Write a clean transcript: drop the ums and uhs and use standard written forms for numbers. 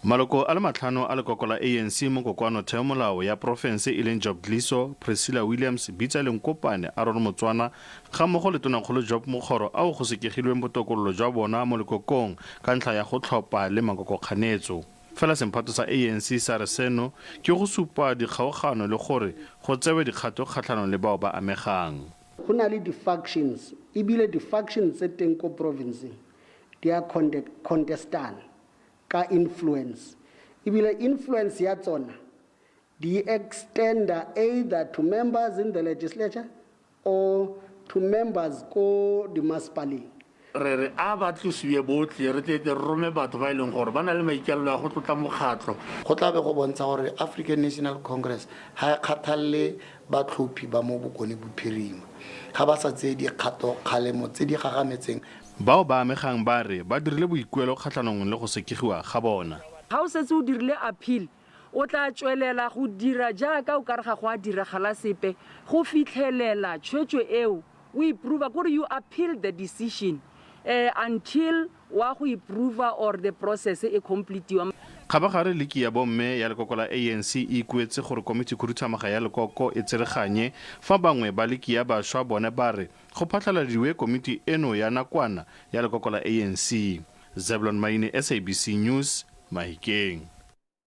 Maloko a le matlhano a lekoko la ANC mo kokoano taelo ya profense leng Job Priscilla Williams bitsa leng kopane a rona Motswana ga mmogo le tonakgolo Job Mokgoro ao go sekegilweng botokololo jwa bona mo lekokong ka ntlha ya go tlhopha le makokokganetso. Fela semphato sa ANC sa re seno ke go supa dikgaogano le gore go tsewe dikgato kgatlhanong le bao ba amegang. Go na le di-factions ebile di-factions tse teng ko province di a contestana ka influence ebile influence ya tsona di extenda either to members in the legislature or to members ko di municipality. Re a ba tlosiwe botlhe re tle rome batho ba ileng gore ba na le maikelelo ya go tlotla mokgatlo go tla be go bontsha gore African National Congress ha kgathalle batlhophi ba mo bokone bophirima ga ba sa tse di kgato kgalemo tse di gagametseng bao ba amegang ba re ba dirile boikuelo kgatlhanong le go sekegiwa ga bona. Ha o setse o dirile appeal o tla tswelela go dira jaaka o ka re ga go a diragala sepe go fitlhelela tshwetso eo o improve gore you appeal the decision until wa go improve or the process e complete. Kgabagare leki ya bomme ya lekoko la ANC e ikuetse gore komiti khuduthamaga ya lekoko e tsereganye fa bangwe ba leki ya bašwa bone ba re go phatlaladiwe komiti eno ya nakwana ya lekoko la ANC. Zebulon Maine, SABC News, Mahikeng.